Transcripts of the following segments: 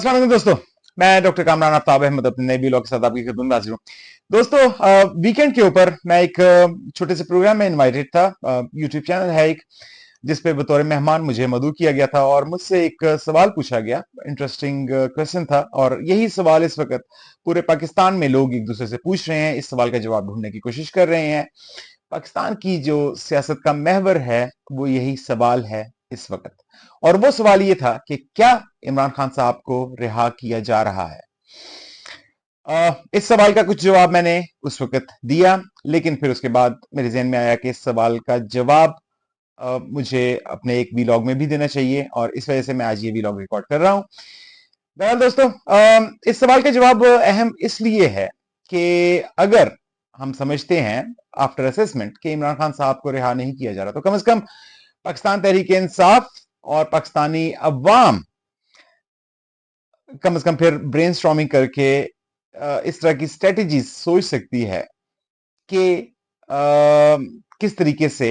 अस्सलाम वालेकुम दोस्तों। मैं डॉक्टर कामरान आफ्ताब अहमद अपने नए व्लॉग के साथ आपकी खिदमत में हाजिर हूँ। दोस्तों, वीकेंड के ऊपर मैं एक छोटे से प्रोग्राम में इनवाइटेड था। यूट्यूब चैनल है एक, जिस पे बतौर मेहमान मुझे मदऊ किया गया था और मुझसे एक सवाल पूछा गया। इंटरेस्टिंग क्वेश्चन था और यही सवाल इस वक्त पूरे पाकिस्तान में लोग एक दूसरे से पूछ रहे हैं, इस सवाल का जवाब ढूंढने की कोशिश कर रहे हैं। पाकिस्तान की जो सियासत का महवर है वो यही सवाल है इस वक्त। और वो सवाल ये था कि क्या इमरान खान साहब को रिहा किया जा रहा है। इस सवाल का कुछ जवाब मैंने उस वक्त दिया, लेकिन फिर उसके बाद मेरे जहन में आया कि इस सवाल का जवाब मुझे अपने एक वीलॉग में भी देना चाहिए और इस वजह से मैं आज ये वीलॉग रिकॉर्ड कर रहा हूं। बहरहाल दोस्तों, इस सवाल का जवाब अहम इसलिए है कि अगर हम समझते हैं आफ्टर असेसमेंट कि इमरान खान साहब को रिहा नहीं किया जा रहा, तो कम से कम पाकिस्तान तहरीक इंसाफ और पाकिस्तानी अवाम कम से कम फिर ब्रेनस्टॉर्मिंग करके इस तरह की स्ट्रेटजी सोच सकती है कि किस तरीके से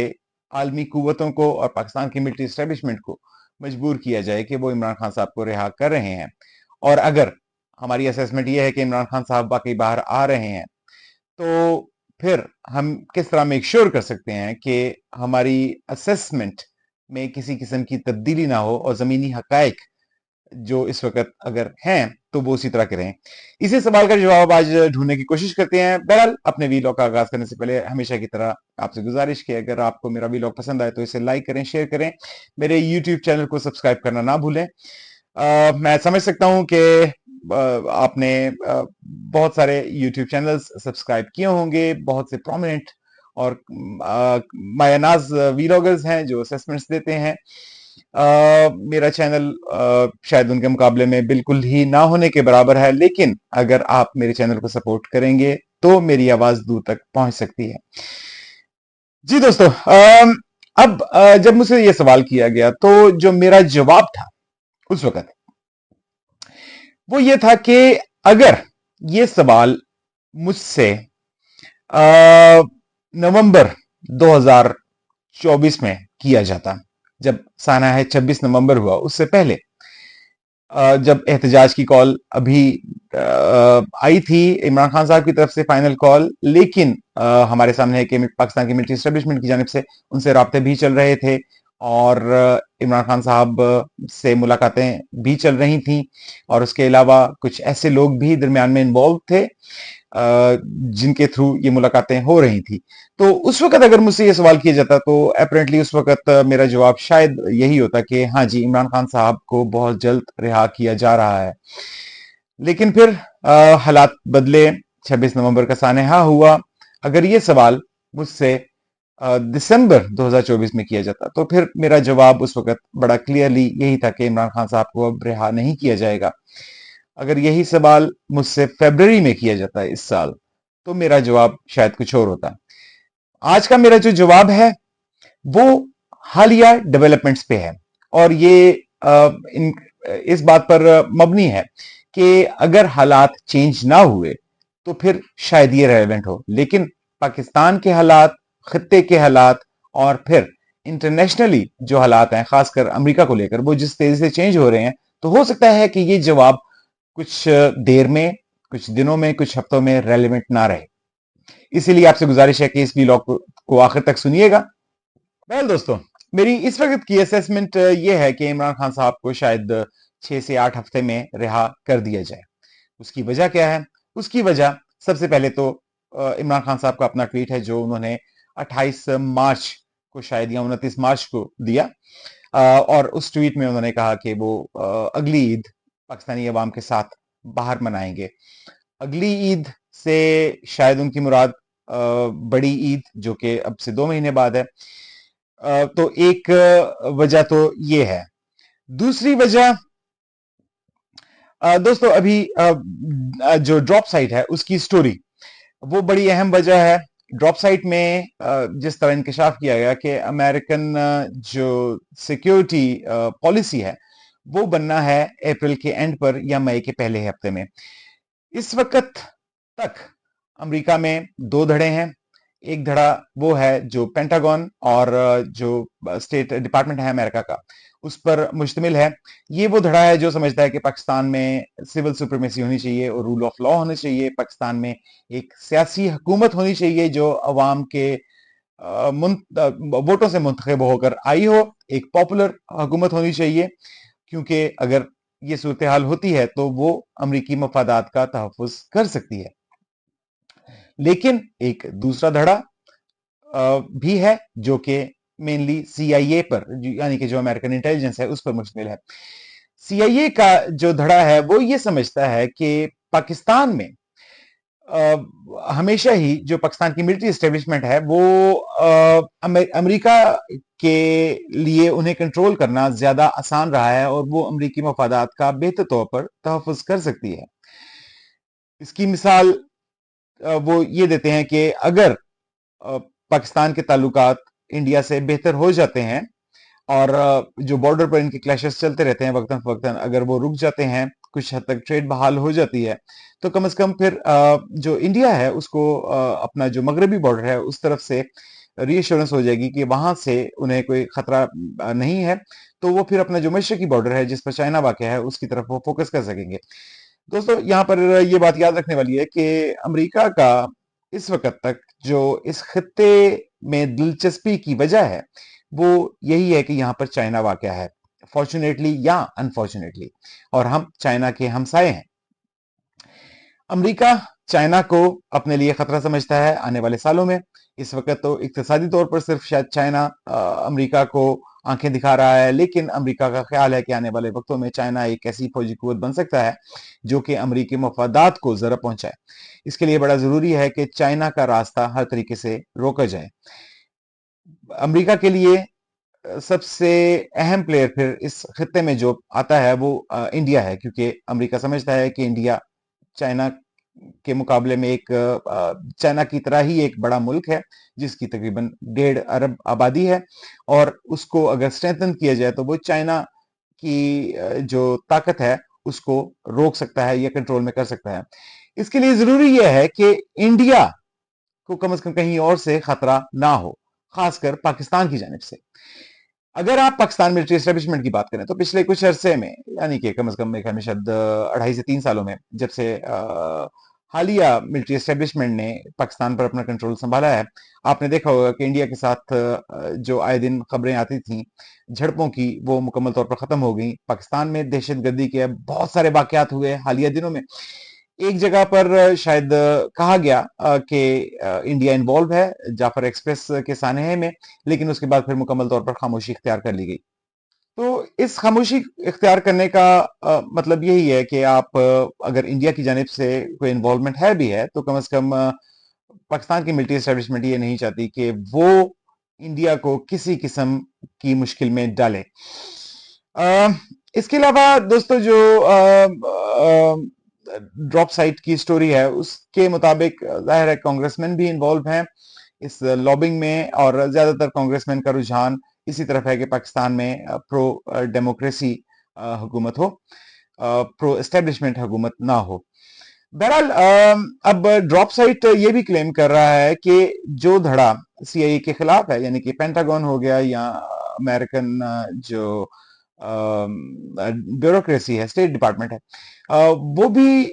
आलमी कुव्वतों को और पाकिस्तान की मिलिट्री एस्टेब्लिशमेंट को मजबूर किया जाए कि वो इमरान खान साहब को रिहा कर रहे हैं। और अगर हमारी असेसमेंट ये है कि इमरान खान साहब वाकई बाहर आ रहे हैं, तो फिर हम किस तरह मेक श्योर कर सकते हैं कि हमारी असेसमेंट में किसी किस्म की तब्दीली ना हो और जमीनी हकायक जो इस वक्त अगर हैं तो वो उसी तरह के रहें। इसी सवाल का जवाब आज ढूंढने की कोशिश करते हैं। बहरहाल, अपने वीलॉग का आगाज करने से पहले हमेशा की तरह आपसे गुजारिश कि अगर आपको मेरा वीलॉग पसंद आए तो इसे लाइक करें, शेयर करें, मेरे यूट्यूब चैनल को सब्सक्राइब करना ना भूलें। मैं समझ सकता हूं कि आपने बहुत सारे यूट्यूब चैनल्स सब्सक्राइब किए होंगे, बहुत से प्रोमिनेंट और मायनाज वीलॉगर्स हैं जो असेसमेंट्स देते हैं। मेरा चैनल शायद उनके मुकाबले में बिल्कुल ही ना होने के बराबर है, लेकिन अगर आप मेरे चैनल को सपोर्ट करेंगे तो मेरी आवाज दूर तक पहुंच सकती है। जी दोस्तों, अब जब मुझसे यह सवाल किया गया तो जो मेरा जवाब था उस वक्त वो ये था कि अगर ये सवाल मुझसे नवंबर 2024 में किया जाता, जब साना है 26 नवंबर हुआ, उससे पहले जब एहतजाज की कॉल अभी आई थी इमरान खान साहब की तरफ से फाइनल कॉल, लेकिन हमारे सामने है कि पाकिस्तान की मिलिट्री एस्टेब्लिशमेंट की जानिब से उनसे राब्ते भी चल रहे थे और इमरान खान साहब से मुलाकातें भी चल रही थी और उसके अलावा कुछ ऐसे लोग भी दरमियान में इन्वॉल्व थे जिनके थ्रू ये मुलाकातें हो रही थी। तो उस वक्त अगर मुझसे ये सवाल किया जाता तो अपेरेंटली उस वक्त मेरा जवाब शायद यही होता कि हाँ जी, इमरान खान साहब को बहुत जल्द रिहा किया जा रहा है। लेकिन फिर हालात बदले, 26 नवंबर का सानहा हुआ। अगर ये सवाल मुझसे दिसंबर 2024 में किया जाता तो फिर मेरा जवाब उस वक्त बड़ा क्लियरली यही था कि इमरान खान साहब को अब रिहा नहीं किया जाएगा। अगर यही सवाल मुझसे फरवरी में किया जाता है इस साल, तो मेरा जवाब शायद कुछ और होता। आज का मेरा जो जवाब है वो हालिया डेवलपमेंट्स पे है और ये इस बात पर मबनी है कि अगर हालात चेंज ना हुए तो फिर शायद ये रेलेवेंट हो, लेकिन पाकिस्तान के हालात, खत्ते के हालात और फिर इंटरनेशनली जो हालात हैं, खासकर अमेरिका को लेकर, वो जिस तेजी से चेंज हो रहे हैं, तो हो सकता है कि ये जवाब कुछ देर में, कुछ दिनों में, कुछ हफ्तों में रेलेवेंट ना रहे। इसीलिए आपसे गुजारिश है कि इस व्लॉग को आखिर तक सुनिएगा। वेल दोस्तों, मेरी इस वक्त की असेसमेंट ये है कि इमरान खान साहब को शायद 6 से 8 हफ्ते में रिहा कर दिया जाए। उसकी वजह क्या है? उसकी वजह सबसे पहले तो इमरान खान साहब का अपना ट्वीट है जो उन्होंने 28 मार्च को शायद या 29 मार्च को दिया और उस ट्वीट में उन्होंने कहा कि वो अगली ईद पाकिस्तानी अवाम के साथ बाहर मनाएंगे। अगली ईद से शायद उनकी मुराद बड़ी ईद जो कि अब से 2 महीने बाद है। तो एक वजह तो ये है। दूसरी वजह दोस्तों, अभी जो ड्रॉप साइट है उसकी स्टोरी वो बड़ी अहम वजह है। ड्रॉप साइट में जिस तरह इंकशाफ किया गया कि अमेरिकन जो सिक्योरिटी पॉलिसी है वो बनना है अप्रैल के एंड पर या मई के पहले हफ्ते में। इस वक्त तक अमेरिका में 2 धड़े हैं। एक धड़ा वो है जो पेंटागन और जो स्टेट डिपार्टमेंट है अमेरिका का, اس پر مشتمل ہے. یہ وہ دھڑا ہے جو سمجھتا ہے کہ پاکستان میں سول سپریمیسی ہونی چاہیے اور رول آف لا ہونا چاہیے. پاکستان میں ایک سیاسی حکومت ہونی چاہیے جو عوام کے ووٹوں سے منتخب ہو کر آئی ہو. ایک پاپولر حکومت ہونی چاہیے، کیونکہ اگر یہ صورتحال ہوتی ہے تو وہ امریکی مفادات کا تحفظ کر سکتی ہے. لیکن ایک دوسرا دھڑا بھی ہے جو کہ مینلی سی آئی اے پر، یعنی کہ جو امریکن انٹیلیجنس ہے اس پر مشتمل ہے. سی آئی اے کا جو دھڑا ہے وہ یہ سمجھتا ہے کہ پاکستان میں ہمیشہ ہی جو پاکستان کی ملٹری اسٹیبلشمنٹ ہے وہ امریکہ کے لیے انہیں کنٹرول کرنا زیادہ آسان رہا ہے اور وہ امریکی مفادات کا بہتر طور پر تحفظ کر سکتی ہے. اس کی مثال وہ یہ دیتے ہیں کہ اگر پاکستان کے تعلقات انڈیا سے بہتر ہو جاتے ہیں اور جو بارڈر پر ان کے کلیشز چلتے رہتے ہیں وقتاً فوقتاً، اگر وہ رک جاتے ہیں، کچھ حد تک ٹریڈ بحال ہو جاتی ہے، تو کم از کم پھر جو انڈیا ہے اس کو اپنا جو مغربی بارڈر ہے اس طرف سے ری ایشورنس ہو جائے گی کہ وہاں سے انہیں کوئی خطرہ نہیں ہے، تو وہ پھر اپنا جو مشرقی بارڈر ہے جس پر چائنا واقع ہے اس کی طرف وہ فوکس کر سکیں گے. دوستو یہاں پر یہ بات یاد رکھنے والی ہے کہ امریکہ کا اس وقت تک جو اس خطے میں دلچسپی کی وجہ ہے وہ یہی ہے کہ یہاں پر چائنا واقع ہے، فارچونیٹلی یا انفارچونیٹلی، اور ہم چائنا کے ہمسائے ہیں. امریکہ چائنا کو اپنے لیے خطرہ سمجھتا ہے آنے والے سالوں میں. اس وقت تو اقتصادی طور پر صرف شاید چائنا امریکہ کو آنکھیں دکھا رہا ہے، لیکن امریکہ کا خیال ہے کہ آنے والے وقتوں میں چائنا ایک ایسی فوجی قوت بن سکتا ہے جو کہ امریکی مفادات کو ضرر پہنچائے. اس کے لیے بڑا ضروری ہے کہ چائنا کا راستہ ہر طریقے سے روکا جائے. امریکہ کے لیے سب سے اہم پلیئر پھر اس خطے میں جو آتا ہے وہ انڈیا ہے، کیونکہ امریکہ سمجھتا ہے کہ انڈیا چائنا کے مقابلے میں ایک چائنا کی طرح ہی ایک بڑا ملک ہے جس کی تقریباً 1.5 ارب آبادی ہے، اور اس کو اگر اسٹرینتھن کیا جائے تو وہ چائنا کی جو طاقت ہے اس کو روک سکتا ہے یا کنٹرول میں کر سکتا ہے. اس کے لیے ضروری یہ ہے کہ انڈیا کو کم از کم کہیں اور سے خطرہ نہ ہو، خاص کر پاکستان کی جانب سے. اگر آپ پاکستان ملٹری اسٹیبلشمنٹ کی بات کریں تو پچھلے کچھ عرصے میں، یعنی کہ کم از کم ایک ہمیشہ 2.5 سے 3 سالوں میں، جب سے حالیہ ملٹری اسٹیبلشمنٹ نے پاکستان پر اپنا کنٹرول سنبھالا ہے، آپ نے دیکھا ہوگا کہ انڈیا کے ساتھ جو آئے دن خبریں آتی تھیں جھڑپوں کی، وہ مکمل طور پر ختم ہو گئیں. پاکستان میں دہشت گردی کے بہت سارے واقعات ہوئے حالیہ دنوں میں. ایک جگہ پر شاید کہا گیا کہ انڈیا انوالو ہے جعفر ایکسپریس کے سانحے میں، لیکن اس کے بعد پھر مکمل طور پر خاموشی اختیار کر لی گئی. تو اس خاموشی اختیار کرنے کا مطلب یہی ہے کہ آپ اگر انڈیا کی جانب سے کوئی انوالومنٹ ہے بھی ہے تو کم از کم پاکستان کی ملٹری اسٹیبلشمنٹ یہ نہیں چاہتی کہ وہ انڈیا کو کسی قسم کی مشکل میں ڈالے. اس کے علاوہ دوستو جو ڈراپ سائٹ کی سٹوری ہے اس کے مطابق ظاہر ہے کانگریس مین بھی انوالو ہیں اس لابنگ میں، اور زیادہ تر کانگریس مین کا رجحان اسی طرف ہے کہ پاکستان میں پرو ڈیموکریسی حکومت ہو، پرو اسٹیبلشمنٹ حکومت نہ ہو. بہرحال اب ڈراپ سائٹ یہ بھی کلیم کر رہا ہے کہ جو دھڑا سی آئی اے کے خلاف ہے، یعنی کہ پینٹاگون ہو گیا یا امریکن جو بیوروکریسی ہے، اسٹیٹ ڈپارٹمنٹ ہے، وہ بھی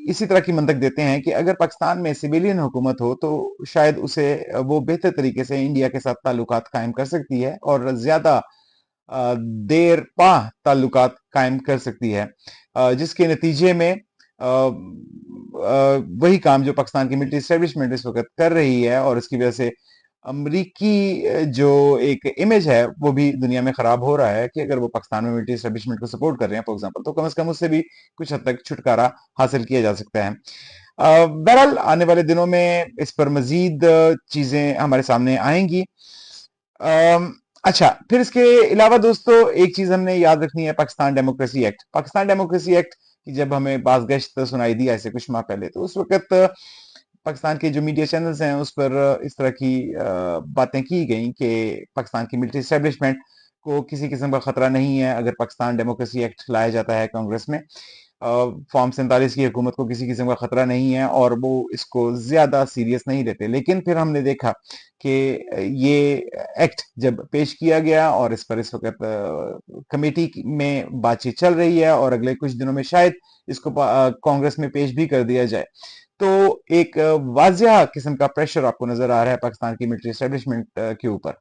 اسی طرح کی منطق دیتے ہیں کہ اگر پاکستان میں سویلین حکومت ہو تو شاید اسے وہ بہتر طریقے سے انڈیا کے ساتھ تعلقات قائم کر سکتی ہے اور زیادہ دیر پا تعلقات قائم کر سکتی ہے، جس کے نتیجے میں وہی کام جو پاکستان کی ملٹری اسٹیبلشمنٹ اس وقت کر رہی ہے، اور اس کی وجہ سے امریکی جو ایک امیج ہے وہ بھی دنیا میں خراب ہو رہا ہے کہ اگر وہ پاکستان میں ملٹری اسٹیبلشمنٹ کو سپورٹ کر رہے ہیں فار ایگزامپل، تو کم از کم اس سے بھی کچھ حد تک چھٹکارا حاصل کیا جا سکتا ہے. بہرحال آنے والے دنوں میں اس پر مزید چیزیں ہمارے سامنے آئیں گی. اچھا، پھر اس کے علاوہ دوستو ایک چیز ہم نے یاد رکھنی ہے، Pakistan democracy act. Pakistan democracy act کی جب ہمیں باز گشت سنائی دی ایسے کچھ ماہ پہلے، تو اس وقت پاکستان کے جو میڈیا چینلز ہیں اس پر اس طرح کی باتیں کی گئیں کہ پاکستان کی ملٹری اسٹیبلشمنٹ کو کسی قسم کا خطرہ نہیں ہے اگر پاکستان ڈیموکریسی ایکٹ لایا جاتا ہے کانگریس میں. फॉर्म 47 की हुकूमत को किसी किस्म का खतरा नहीं है और वो इसको ज्यादा सीरियस नहीं लेते। लेकिन फिर हमने देखा कि ये एक्ट जब पेश किया गया और इस पर इस वक्त कमेटी में बातचीत चल रही है और अगले कुछ दिनों में शायद इसको कांग्रेस में पेश भी कर दिया जाए, तो एक वाजिया किस्म का प्रेशर आपको नजर आ रहा है पाकिस्तान की मिलिट्री एस्टेब्लिशमेंट के ऊपर।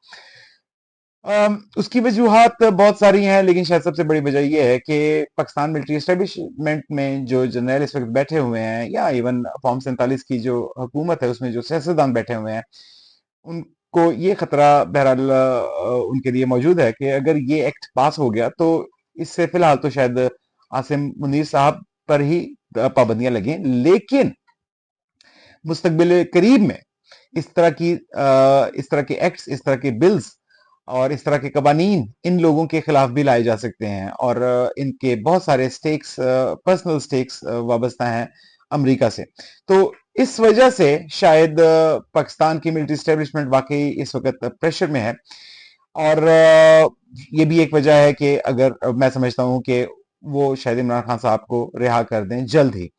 उसकी वजूहात बहुत सारी हैं, लेकिन शायद सबसे बड़ी वजह यह है कि पाकिस्तान मिलिट्री एस्टेब्लिशमेंट में जो जनरल इस वक्त बैठे हुए हैं, या इवन फॉर्म 47 की जो हुकूमत है उसमें जो सियासतदान बैठे हुए हैं, उनको ये खतरा बहरहाल उनके लिए मौजूद है कि अगर ये एक्ट पास हो गया तो इससे फिलहाल तो शायद आसिम मुनीर साहब पर ही पाबंदियां लगें, लेकिन मुस्तकबिल करीब में इस तरह के एक्ट्स, इस तरह के बिल्स और इस तरह के कवानीन इन लोगों के खिलाफ भी लाए जा सकते हैं और इनके बहुत सारे स्टेक्स, पर्सनल स्टेक्स वाबस्ता हैं अमेरिका से। तो इस वजह से शायद पाकिस्तान की मिलिट्री एस्टेब्लिशमेंट वाकई इस वक्त प्रेशर में है। और ये भी एक वजह है कि अगर मैं समझता हूं कि वो शायद इमरान खान साहब को रिहा कर दें जल्द ही,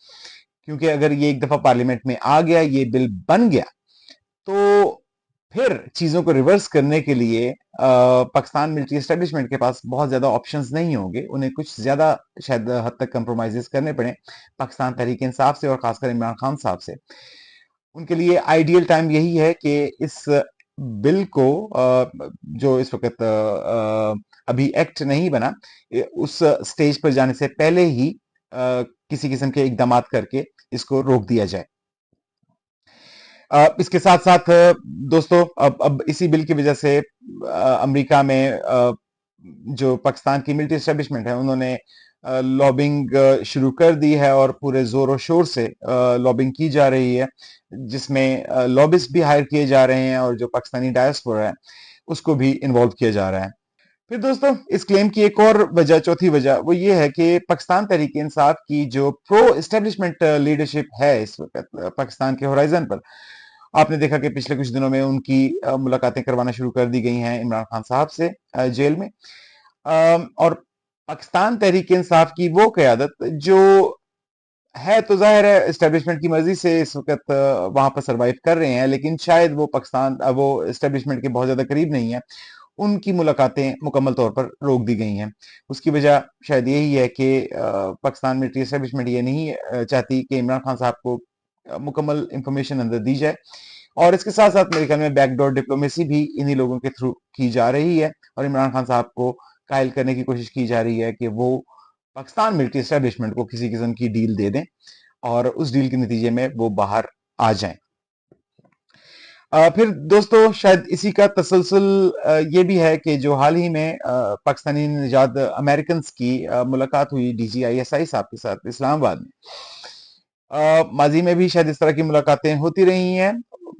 क्योंकि अगर ये एक दफा पार्लियामेंट में आ गया, ये बिल बन गया, तो फिर चीजों को रिवर्स करने के लिए पाकिस्तान मिलिट्री एस्टेब्लिशमेंट के पास बहुत ज्यादा ऑप्शंस नहीं होंगे। उन्हें कुछ ज्यादा शायद हद तक कंप्रोमाइजेस करने पड़े पाकिस्तान तहरीक इंसाफ से और खासकर इमरान खान साहब से। उनके लिए आइडियल टाइम यही है कि इस बिल को जो इस वक्त अभी एक्ट नहीं बना, उस स्टेज पर जाने से पहले ही किसी किस्म के इकदाम करके इसको रोक दिया जाए। इसके साथ साथ दोस्तों, अब इसी बिल की वजह से अमेरिका में जो पाकिस्तान की मिलिट्री एस्टेब्लिशमेंट है उन्होंने लॉबिंग शुरू कर दी है और पूरे जोरों शोर से लॉबिंग की जा रही है, जिसमें लॉबिस्ट भी हायर किए जा रहे हैं और जो पाकिस्तानी डायस्पोरा है उसको भी इन्वॉल्व किया जा रहा है। फिर दोस्तों, इस क्लेम की एक और वजह, चौथी वजह, वो ये है कि पाकिस्तान तहरीक इंसाफ की जो प्रो एस्टेब्लिशमेंट लीडरशिप है इस वक्त पाकिस्तान के होराइजन पर, आपने देखा कि पिछले कुछ दिनों में उनकी मुलाकातें करवाना शुरू कर दी गई हैं इमरान खान साहब से जेल में। और पाकिस्तान तहरीक इंसाफ की वो क़यादत जो है, तो जाहिर है एस्टेब्लिशमेंट की मर्जी से इस वक्त वहां पर सरवाइव कर रहे हैं, लेकिन शायद वो पाकिस्तान, वो एस्टेब्लिशमेंट के बहुत ज्यादा करीब नहीं है, उनकी मुलाकातें मुकम्मल तौर पर रोक दी गई हैं। उसकी वजह शायद यही है कि पाकिस्तान मिलिट्री एस्टेब्लिशमेंट ये नहीं चाहती कि इमरान खान साहब को मुकम्मल इंफॉर्मेशन अंदर दी जाए, और इसके साथ साथ मेरे ख्याल में बैकडोर डिप्लोमेसी भी इन्हीं लोगों के थ्रू की जा रही है और इमरान खान साहब को कायल करने की कोशिश की जा रही है कि वो पाकिस्तान मिलिट्री एस्टेब्लिशमेंट को किसी किस्म की डील दे दें और उस डील के नतीजे में वो बाहर आ जाएं। फिर दोस्तों, शायद इसी का तसलसल ये भी है कि जो हाल ही में पाकिस्तानी निजात अमेरिकन की मुलाकात हुई DGISI साहब के साथ इस्लामाबाद में, माजी में भी शायद इस तरह की मुलाकातें होती रही हैं,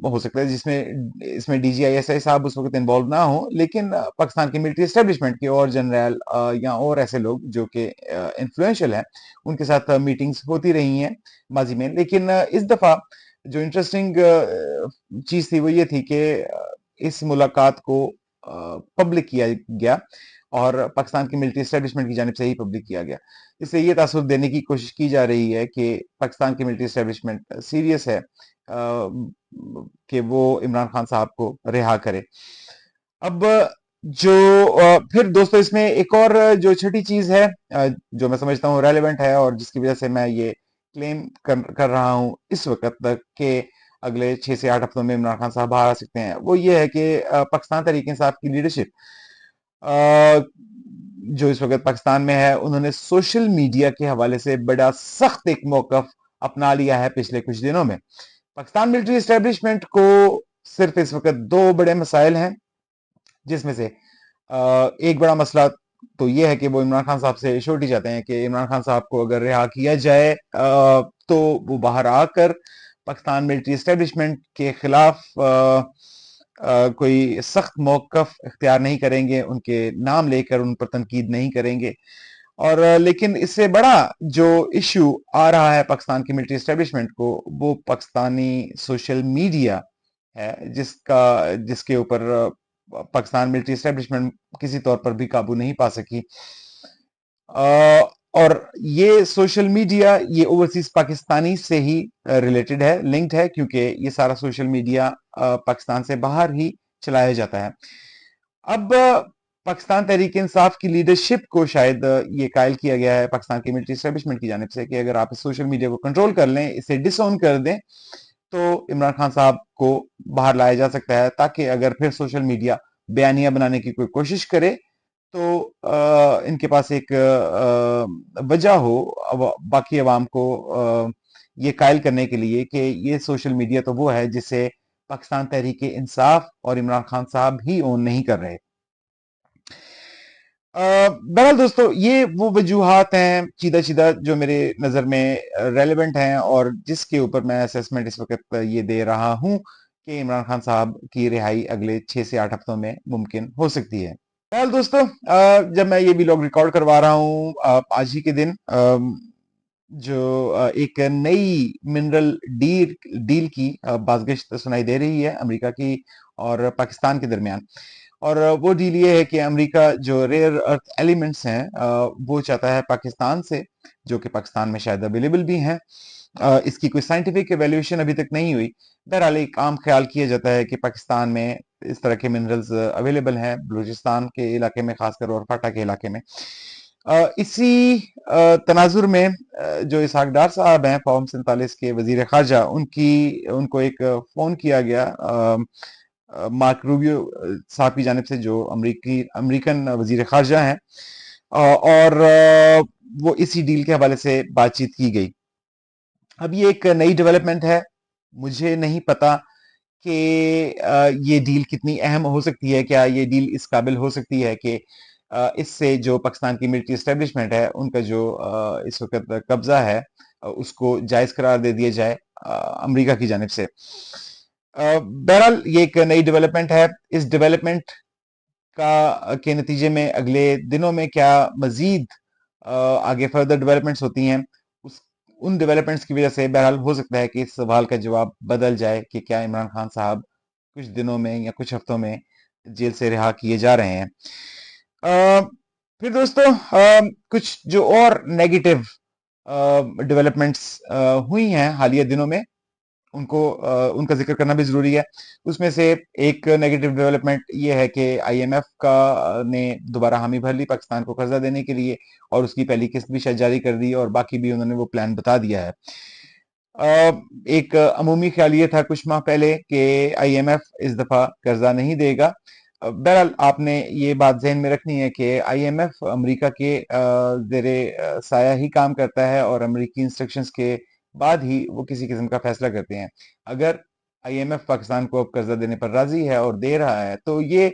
हो सकता है जिसमें इसमें DGISI साहब उस वक्त इन्वॉल्व ना हो, लेकिन पाकिस्तान की मिलिट्री एस्टेब्लिशमेंट के और जनरल या और ऐसे लोग जो कि इन्फ्लुएंशियल हैं, उनके साथ मीटिंग्स होती रही हैं माजी में। लेकिन इस दफा जो इंटरेस्टिंग चीज थी वो ये थी कि इस मुलाकात को पब्लिक किया गया और पाकिस्तान की मिलिट्री एस्टेब्लिशमेंट की जानिब से ही पब्लिक किया गया। इससे ये तासुर देने की कोशिश की जा रही है कि पाकिस्तान की मिलिट्री एस्टेब्लिशमेंट सीरियस है कि वो इमरान खान साहब को रिहा करे। अब जो फिर दोस्तों, इसमें एक और जो छठी चीज है जो मैं समझता हूँ रेलेवेंट है और जिसकी वजह से मैं ये क्लेम कर रहा हूं इस वक्त तक कि अगले 6 से 8 हफ्तों में इमरान खान साहब बाहर आ सकते हैं, वो ये है कि पाकिस्तान तहरीक इंसाफ की लीडरशिप जो इस वक्त पाकिस्तान में है, उन्होंने सोशल मीडिया के हवाले से बड़ा सख्त एक मौकफ अपना लिया है पिछले कुछ दिनों में। पाकिस्तान मिलिट्री एस्टेब्लिशमेंट को सिर्फ इस वक्त दो बड़े मसाइल हैं, जिसमें से एक बड़ा मसला तो यह है कि वो इमरान खान साहब से श्योरिटी चाहते हैं कि इमरान खान साहब को अगर रिहा किया जाए तो वो बाहर आकर पाकिस्तान मिलिट्री एस्टेब्लिशमेंट के खिलाफ कोई सख्त मौकफ इख्तियार नहीं करेंगे, उनके नाम लेकर उन पर तनकीद नहीं करेंगे। और लेकिन इससे बड़ा जो इश्यू आ रहा है पाकिस्तान की मिलिट्री एस्टेब्लिशमेंट को, वो पाकिस्तानी सोशल मीडिया है, जिसके ऊपर पाकिस्तान मिलिट्री एस्टेब्लिशमेंट किसी तौर पर भी काबू नहीं पा सकी। اور یہ سوشل میڈیا یہ اوورسیز پاکستانی سے ہی ریلیٹڈ ہے، لنکڈ ہے، کیونکہ یہ سارا سوشل میڈیا پاکستان سے باہر ہی چلایا جاتا ہے۔ اب پاکستان تحریک انصاف کی لیڈرشپ کو شاید یہ قائل کیا گیا ہے پاکستان کی ملٹری اسٹیبلشمنٹ کی جانب سے کہ اگر آپ اس سوشل میڈیا کو کنٹرول کر لیں، اسے ڈس آن کر دیں، تو عمران خان صاحب کو باہر لایا جا سکتا ہے، تاکہ اگر پھر سوشل میڈیا بیانیہ بنانے کی کوئی کوشش کرے تو ان کے پاس ایک وجہ ہو باقی عوام کو یہ قائل کرنے کے لیے کہ یہ سوشل میڈیا تو وہ ہے جسے پاکستان تحریک انصاف اور عمران خان صاحب ہی اون نہیں کر رہے۔ بہرحال دوستو، یہ وہ وجوہات ہیں چیدہ چیدہ جو میرے نظر میں ریلیونٹ ہیں اور جس کے اوپر میں اسیسمنٹ اس وقت یہ دے رہا ہوں کہ عمران خان صاحب کی رہائی اگلے 6 سے 8 ہفتوں میں ممکن ہو سکتی ہے۔ بہرحال دوستو، جب میں یہ ویلاگ ریکارڈ کروا رہا ہوں آج ہی کے دن، جو ایک نئی منرل ڈیل کی بازگشت سنائی دے رہی ہے امریکہ کی اور پاکستان کے درمیان، اور وہ ڈیل یہ ہے کہ امریکہ جو ریئر ارتھ ایلیمنٹس ہیں وہ چاہتا ہے پاکستان سے، جو کہ پاکستان میں شاید اویلیبل بھی ہیں۔ اس کی کوئی سائنٹیفک ایویلیوشن ابھی تک نہیں ہوئی، بہرحال ایک عام خیال کیا جاتا ہے کہ پاکستان میں اس طرح کے منرلز اویلیبل ہیں، بلوچستان کے علاقے میں خاص کر اور فاٹا کے علاقے میں۔ اسی تناظر میں جو اسحاق ڈار صاحب ہیں فارم 47 کے وزیر خارجہ، ان کو ایک فون کیا گیا مارک روبیو صاحب کی جانب سے، جو امریکن وزیر خارجہ ہیں، اور وہ اسی ڈیل کے حوالے سے بات چیت کی گئی۔ اب یہ ایک نئی ڈیولپمنٹ ہے، مجھے نہیں پتا کہ یہ ڈیل کتنی اہم ہو سکتی ہے، کیا یہ ڈیل اس قابل ہو سکتی ہے کہ اس سے جو پاکستان کی ملٹری اسٹیبلشمنٹ ہے ان کا جو اس وقت قبضہ ہے اس کو جائز قرار دے دیا جائے امریکہ کی جانب سے۔ بہرحال یہ ایک نئی ڈیولپمنٹ ہے، اس ڈیولپمنٹ کے نتیجے میں اگلے دنوں میں کیا مزید آگے فردر ڈیولپمنٹس ہوتی ہیں، ان ڈیولپمنٹس کی وجہ سے بہرحال ہو سکتا ہے کہ اس سوال کا جواب بدل جائے کہ کیا عمران خان صاحب کچھ دنوں میں یا کچھ ہفتوں میں جیل سے رہا کیے جا رہے ہیں۔ پھر دوستو، کچھ جو اور نیگیٹو ڈیولپمنٹس ہوئی ہیں حالیہ دنوں میں، ان کا ذکر کرنا بھی ضروری ہے۔ اس میں سے ایک نیگیٹو ڈیولپمنٹ یہ ہے کہ آئی ایم ایف نے دوبارہ حامی بھر لی پاکستان کو قرضہ دینے کے لیے، اور اس کی پہلی قسط بھی شاید جاری کر دی، اور باقی بھی انہوں نے وہ پلان بتا دیا ہے۔ ایک عمومی خیال یہ تھا کچھ ماہ پہلے کہ آئی ایم ایف اس دفعہ قرضہ نہیں دے گا۔ بہرحال آپ نے یہ بات ذہن میں رکھنی ہے کہ آئی ایم ایف امریکہ کے زیر سایہ ہی کام کرتا ہے، اور امریکی انسٹرکشنز کے بعد ہی وہ کسی قسم کا فیصلہ کرتے ہیں۔ اگر آئی ایم ایف پاکستان کو اب قرضہ دینے پر راضی ہے اور دے رہا ہے تو یہ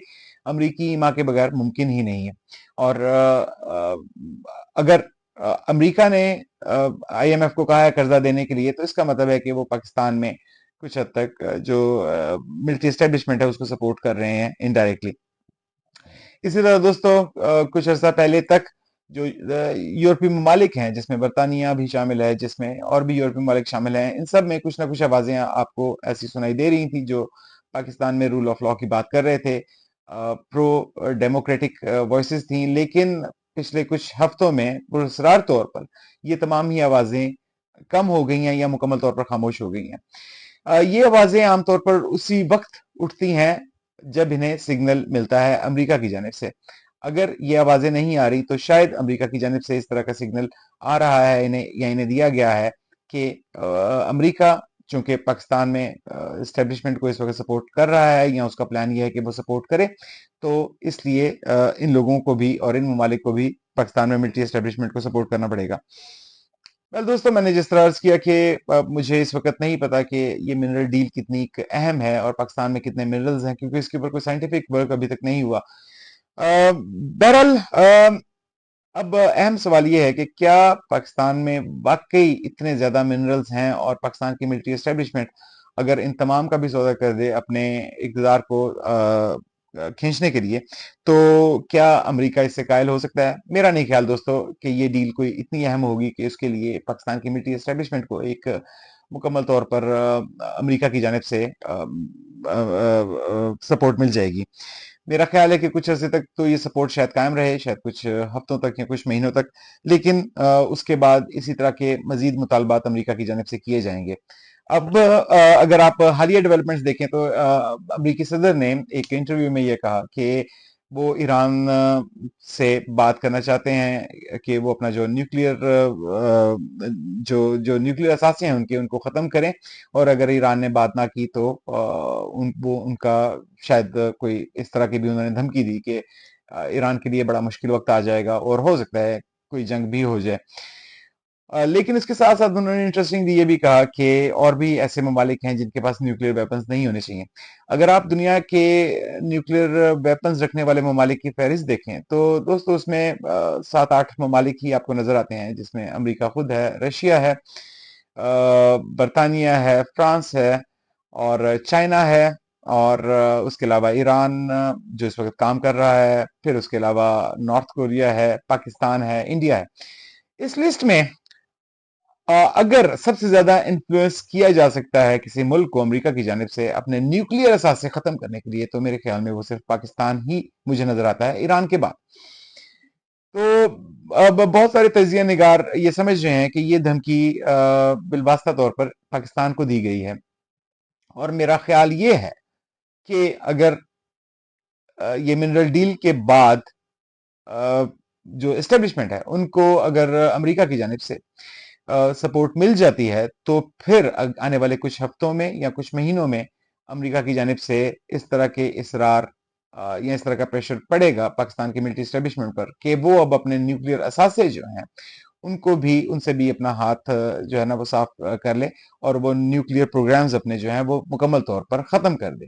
امریکی ایما کے بغیر ممکن ہی نہیں ہے، اور اگر امریکہ نے آئی ایم ایف کو کہا ہے قرضہ دینے کے لیے، تو اس کا مطلب ہے کہ وہ پاکستان میں کچھ حد تک جو ملٹری اسٹیبلشمنٹ ہے اس کو سپورٹ کر رہے ہیں انڈائریکٹلی۔ اسی طرح دوستو، کچھ عرصہ پہلے تک جو یورپی ممالک ہیں، جس میں برطانیہ بھی شامل ہے، جس میں اور بھی یورپی ممالک شامل ہیں، ان سب میں کچھ نہ کچھ آوازیں آپ کو ایسی سنائی دے رہی تھیں جو پاکستان میں رول آف لا کی بات کر رہے تھے، پرو ڈیموکریٹک وائسز تھیں، لیکن پچھلے کچھ ہفتوں میں پراسرار طور پر یہ تمام ہی آوازیں کم ہو گئی ہیں یا مکمل طور پر خاموش ہو گئی ہیں۔ یہ آوازیں عام طور پر اسی وقت اٹھتی ہیں جب انہیں سگنل ملتا ہے امریکہ کی جانب سے۔ اگر یہ آوازیں نہیں آ رہی تو شاید امریکہ کی جانب سے اس طرح کا سگنل آ رہا ہے انہیں دیا گیا ہے کہ امریکہ چونکہ پاکستان میں اسٹیبلشمنٹ کو اس وقت سپورٹ کر رہا ہے، یا اس کا پلان یہ ہے کہ وہ سپورٹ کرے، تو اس لیے ان لوگوں کو بھی اور ان ممالک کو بھی پاکستان میں ملٹری اسٹیبلشمنٹ کو سپورٹ کرنا پڑے گا۔ دوستو، میں نے جس طرح عرض کیا کہ مجھے اس وقت نہیں پتا کہ یہ منرل ڈیل کتنی اہم ہے اور پاکستان میں کتنے منرلز ہیں، کیونکہ اس کے اوپر کوئی سائنٹیفک ورک ابھی تک نہیں ہوا۔ بہرحال اب اہم سوال یہ ہے کہ کیا پاکستان میں واقعی اتنے زیادہ منرلز ہیں، اور پاکستان کی ملٹری اسٹیبلشمنٹ اگر ان تمام کا بھی سودا کر دے اپنے اقتدار کو کھینچنے کے لیے، تو کیا امریکہ اس سے قائل ہو سکتا ہے؟ میرا نہیں خیال دوستو کہ یہ ڈیل کوئی اتنی اہم ہوگی کہ اس کے لیے پاکستان کی ملٹری اسٹیبلشمنٹ کو ایک مکمل طور پر امریکہ کی جانب سے سپورٹ مل جائے گی۔ मेरा ख्याल है कि कुछ अर्से तक तो ये सपोर्ट शायद कायम रहे, शायद कुछ हफ्तों तक या कुछ महीनों तक, लेकिन उसके बाद इसी तरह के मजीद मुतालबात अमेरिका की जानिब से किए जाएंगे। अब अगर आप हालिया डेवलपमेंट्स देखें तो अमेरिकी सदर ने एक इंटरव्यू में ये कहा कि वो ईरान से बात करना चाहते हैं कि वो अपना जो न्यूक्लियर जो जो न्यूक्लियर असासे हैं उनके उनको खत्म करें, और अगर ईरान ने बात ना की तो वो उनका शायद कोई इस तरह की भी उन्होंने धमकी दी कि ईरान के लिए बड़ा मुश्किल वक्त आ जाएगा और हो सकता है कोई जंग भी हो जाए। लेकिन इसके साथ साथ उन्होंने इंटरेस्टिंगली ये भी कहा कि और भी ऐसे ममालिक हैं जिनके पास न्यूक्लियर वेपन्स नहीं होने चाहिए। अगर आप दुनिया के न्यूक्लियर वेपन्स रखने वाले ममालिक की फहरिस्त देखें तो दोस्तों उसमें 7-8 ममालिक ही आपको नजर आते हैं, जिसमें अमेरिका खुद है, रशिया है, बरतानिया है, फ्रांस है और चाइना है, और उसके अलावा ईरान जो इस वक्त काम कर रहा है, फिर उसके अलावा नॉर्थ कोरिया है, पाकिस्तान है, इंडिया है। इस लिस्ट में अगर सबसे ज्यादा इन्फ्लुएंस किया जा सकता है किसी मुल्क को अमेरिका की जानिब से अपने न्यूक्लियर असासे खत्म करने के लिए, तो मेरे ख्याल में वो सिर्फ पाकिस्तान ही मुझे नजर आता है ईरान के बाद। तो अब बहुत सारे तजिया निगार ये समझ रहे हैं कि ये धमकी बिलवास्ता तौर पर पाकिस्तान को दी गई है, और मेरा ख्याल ये है कि अगर ये मिनरल डील के बाद जो एस्टेब्लिशमेंट है उनको अगर अमेरिका की जानिब से सपोर्ट मिल जाती है, तो फिर आने वाले कुछ हफ्तों में या कुछ महीनों में अमेरिका की जानिब से इस तरह के इसरार या इस तरह का प्रेशर पड़ेगा पाकिस्तान की मिलिट्री एस्टेब्लिशमेंट पर कि वो अब अपने न्यूक्लियर असासे जो हैं उनको भी, उनसे भी अपना हाथ जो है ना वो साफ कर ले, और वो न्यूक्लियर प्रोग्राम्स अपने जो हैं वो मुकम्मल तौर पर खत्म कर दे।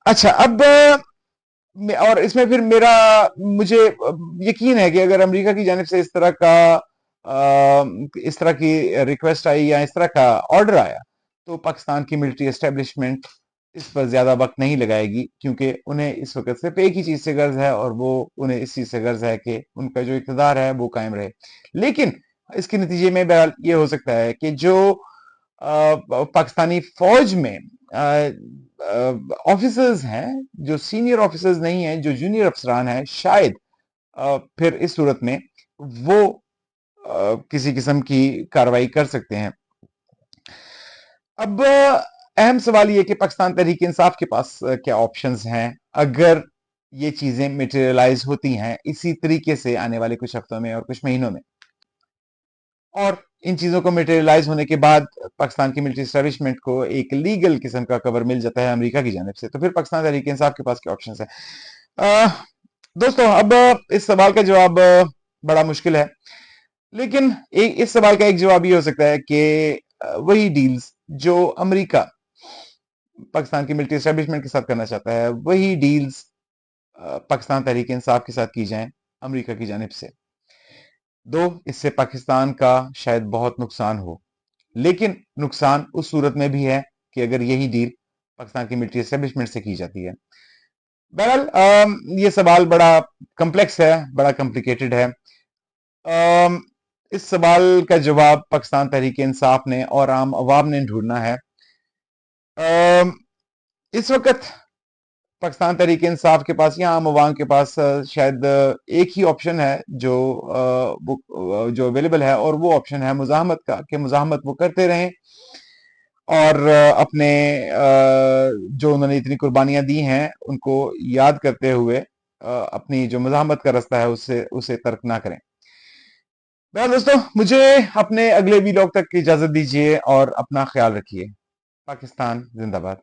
अच्छा, अब और इसमें फिर मेरा मुझे यकीन है कि अगर अमेरिका की जानिब से इस तरह की रिक्वेस्ट आई या इस तरह का ऑर्डर आया, तो पाकिस्तान की मिलिट्री एस्टेब्लिशमेंट इस पर ज्यादा वक्त नहीं लगाएगी, क्योंकि उन्हें इस वक्त सिर्फ एक ही चीज से गर्ज है, और वो उन्हें इस चीज से गर्ज है कि उनका जो इक़्तिदार है वो कायम रहे। लेकिन इसके नतीजे में बहरहाल ये हो सकता है कि जो पाकिस्तानी फौज में ऑफिसर्स हैं, जो सीनियर ऑफिसर्स नहीं हैं, जो जूनियर अफसरान हैं, शायद फिर इस सूरत में वो किसी किस्म की कार्रवाई कर सकते हैं। अब अहम सवाल ये कि पाकिस्तान तहरीक इंसाफ के पास क्या ऑप्शंस हैं अगर ये चीजें मटेरियलाइज होती हैं इसी तरीके से आने वाले कुछ हफ्तों में और कुछ महीनों में, और इन चीजों को मटेरियलाइज होने के बाद पाकिस्तान की मिलिट्री एस्टेब्लिशमेंट को एक लीगल किस्म का कवर मिल जाता है अमेरिका की जानिब से, तो फिर पाकिस्तान तहरीक इंसाफ के पास क्या ऑप्शन है? दोस्तों, अब इस सवाल का जवाब बड़ा मुश्किल है, लेकिन इस सवाल का एक जवाब ये हो सकता है कि वही डील्स जो अमेरिका पाकिस्तान की मिलिट्री एस्टेब्लिशमेंट के साथ करना चाहता है, वही डील्स पाकिस्तान तहरीक इंसाफ के साथ की जाएं अमेरिका की जानिब से। दो इससे पाकिस्तान का शायद बहुत नुकसान हो, लेकिन नुकसान उस सूरत में भी है कि अगर यही डील पाकिस्तान की मिलिट्री एस्टेब्लिशमेंट से की जाती है। बहरहाल ये सवाल बड़ा कम्प्लेक्स है, बड़ा कॉम्प्लिकेटेड है। इस सवाल का जवाब पाकिस्तान तहरीक इंसाफ ने और आम अवाम ने ढूंढना है। इस वक्त पाकिस्तान तहरीक इंसाफ के पास या आम अवाम के पास शायद एक ही ऑप्शन है जो अवेलेबल है, और वो ऑप्शन है मुजाहमत का, कि मुजाहमत वो करते रहें और अपने जो उन्होंने इतनी कुर्बानियां दी हैं उनको याद करते हुए अपनी जो मुजाहमत का रास्ता है उससे उसे तर्क ना करें। दोस्तों, मुझे अपने अगले वीलॉग तक की इजाजत दीजिए और अपना ख्याल रखिए। पाकिस्तान जिंदाबाद।